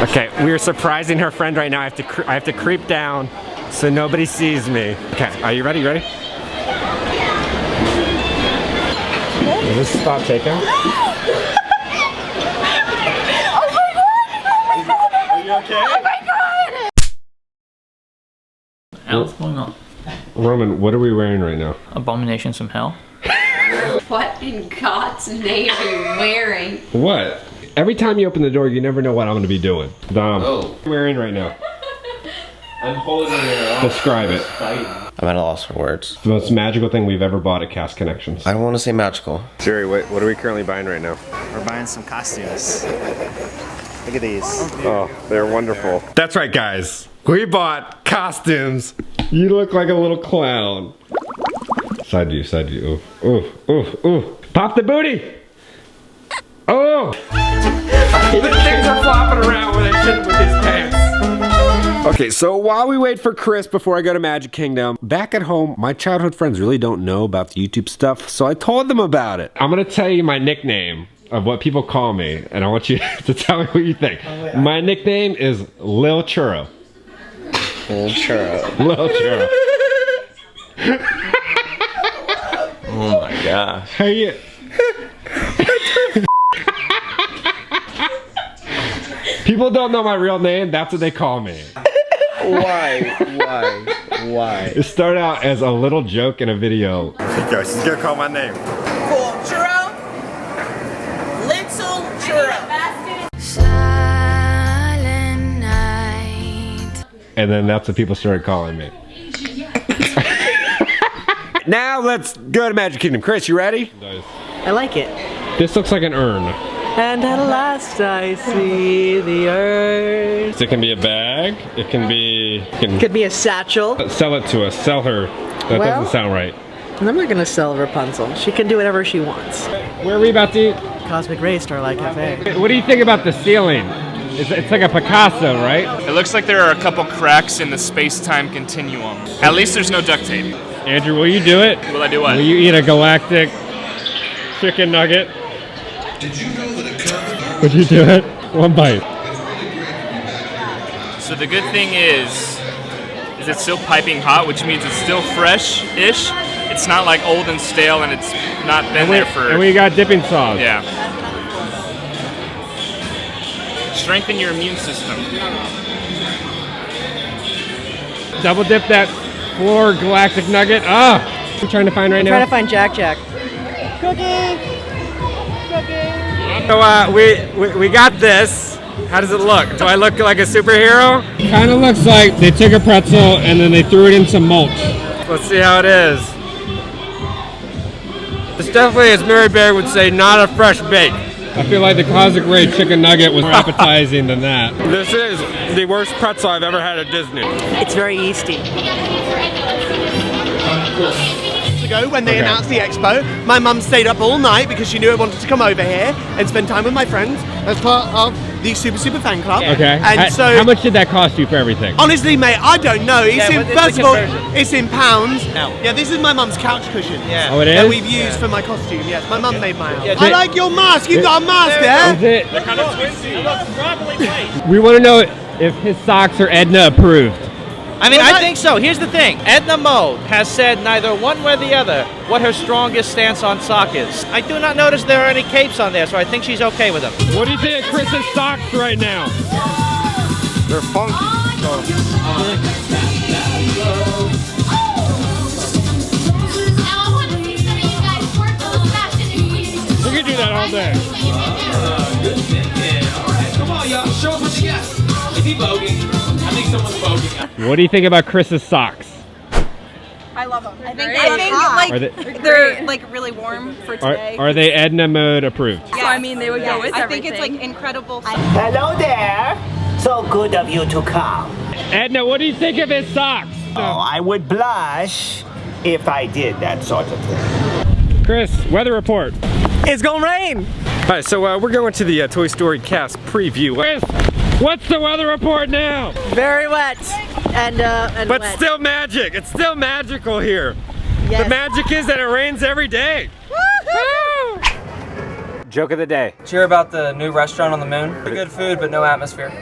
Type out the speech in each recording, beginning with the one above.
Okay, we're surprising her friend right now. I have to creep down so nobody sees me. Okay, are you ready? You ready? Will this stop taking? Oh my god! Are you okay? Oh my god! What's going on? Roman, what are we wearing right now? Abominations from hell. What in God's name are you wearing? What? Every time you open the door, you never know what I'm going to be doing. Dom, Oh. what are you wearing right now? I'm holding it. Describe it. I'm at a loss for words. It's the most magical thing we've ever bought at Cast Connections. I don't want to say magical. Siri, what are we currently buying right now? We're buying some costumes. Look at these. Oh, they're wonderful. That's right, guys. We bought costumes. You look like a little clown. Side view, side view. Ooh, ooh, ooh, ooh. Pop the booty! Oh! The things are flopping around when they shouldn't with these pants. Okay, so while we wait for Chris before I go to Magic Kingdom, back at home, my childhood friends really don't know about the YouTube stuff, so I told them about it. I'm gonna tell you my nickname of what people call me, and I want you to tell me what you think. My nickname is Lil Churro. Little churro. Lil Churro. Oh my gosh. How you? People don't know my real name, that's what they call me. Why? It started out as a little joke in a video. Hey guys, she's gonna call my name. Cool churro. Little churro. Silent night. And then that's what people started calling me. Now let's go to Magic Kingdom. Chris, you ready? I like it. This looks like an urn. And at last I see the earth. It can be a bag. It can be. Could be a satchel. Sell it to us. Sell her. That Well- doesn't sound right. And I'm not gonna sell Rapunzel. She can do whatever she wants. Where are we about to eat? Cosmic Ray Starlight Cafe. What do you think about the ceiling? It's like a Picasso, right? It looks like there are a couple cracks in the space-time continuum. At least there's no duct tape. Andrew, will you do it? Will I do what? Will you eat a galactic chicken nugget? Would you do it? One bite. So the good thing is it's still piping hot, which means it's still fresh-ish. It's not like old and stale, and it's not been there for. And we got dipping sauce. Yeah. Strengthen your immune system. Double dip that floor galactic nugget. Ah! What are you trying to find right now? Trying to find Jack Jack. Cookie! So we got this. How does it look? Do I look like a superhero? Kind of looks like they took a pretzel and then they threw it in some mulch. Let's see how it is. It's definitely, as Mary Bear would say, not a fresh bake. I feel like the Cosmic Ray chicken nugget was more appetizing than that. This is the worst pretzel I've ever had at Disney. It's very yeasty. Ago when they announced the expo, my mum stayed up all night because she knew I wanted to come over here and spend time with my friends as part of the Super Fan Club. Okay. And so how much did that cost you for everything? honestly, mate, I don't know. First of all, it's in pounds. No. Yeah, this is my mum's couch cushion. Yeah. Oh, it That is? we've used for my costume. Yes, my mum made my house. Yeah, I like your mask. You've got a mask Is there. it? Kind of twisty. We want to know if his socks are Edna approved. I mean, I think so. Here's the thing. Edna Mode has said neither one way or the other what her strongest stance on sock is. I do not notice there are any capes on there, so I think she's okay with them. What do you think of Chris's socks right now? They're funky. We could do that all day. Come on, y'all. Show us what you got. Is he voguing? I think someone's voguing. What do you think about Chris's socks? I love them. I think Are like they're like really warm for today. Are they Edna Mode approved? So I mean, they would go with everything. I think it's like incredible. Hello there. So good of you to come. Edna, what do you think of his socks? Oh, I would blush if I did that sort of thing. Chris, weather report. It's gonna rain! Alright, so we're going to the Toy Story cast preview. Chris, what's the weather report now? Very wet. And But wet. still magic. It's still magical here. Yes. The magic is that it rains every day. Woo! joke of the day. Cheer about the new restaurant on the moon. Good food, but no atmosphere.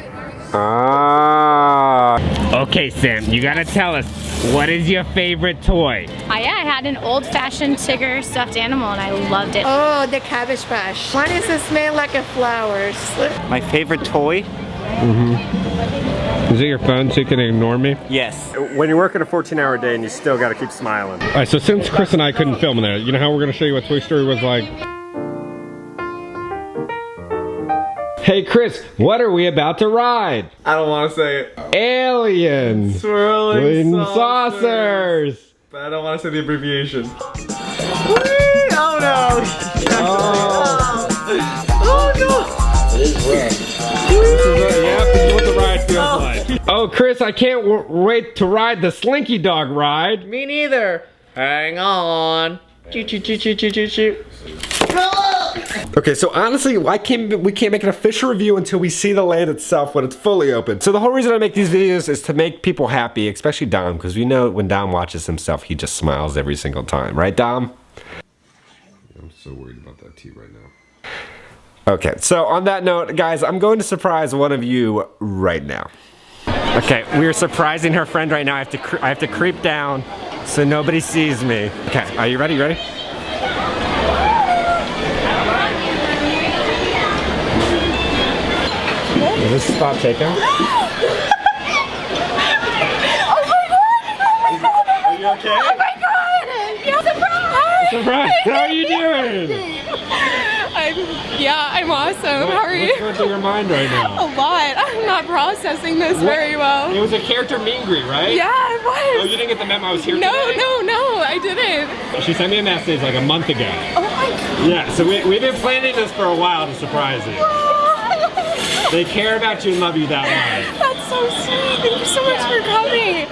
Ah. Okay, Sam, you gotta tell us, what is your favorite toy? I had an old-fashioned Tigger stuffed animal and I loved it. Oh, the Cabbage Patch. Why does it smell like a flowers? My favorite toy? Is it your phone so you can ignore me? Yes. When you're working a 14-hour day and you still gotta keep smiling. All right, so since Chris and I couldn't film in there, you know how we're gonna show you what Toy Story was like? Hey Chris, what are we about to ride? I don't want to say it. Aliens! Swirling saucers! But I don't want to say the abbreviation. Oh no! Oh no! This is what the ride feels like. Oh Chris, I can't wait to ride the Slinky Dog ride. Me neither. Hang on. Choo choo choo choo choo choo choo. Okay, so honestly, we can't make an official review until we see the land itself when it's fully open. So the whole reason I make these videos is to make people happy, especially Dom, because we know when Dom watches himself, he just smiles every single time. Right, Dom? I'm so worried about that tea right now. Okay, so on that note, guys, I'm going to surprise one of you right now. Okay, we are surprising her friend right now. I have to creep down so nobody sees me. Okay, are you ready? You ready? Is this spot taken? Oh my god! Are you okay? Oh my god! Yeah, surprise! Surprise! How are you doing? I'm awesome. How are you? What's going through your mind right now? A lot. I'm not processing this very well. It was a character meet and greet, right? Yeah, it was. Oh, you didn't get the memo I was here today? No, I didn't. She sent me a message like a month ago. Oh my god. Yeah, so we've been planning this for a while to surprise you. They care about you and love you that much. That's so sweet. Thank you so much for coming.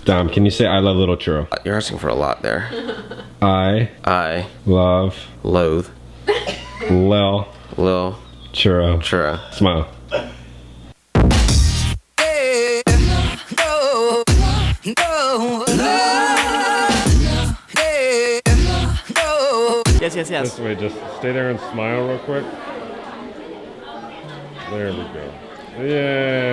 Dom, can you say I love little churro? You're asking for a lot there. I love loathe Lil churro. Smile. Yes. This way, just stay there and smile real quick. There we go. Yeah.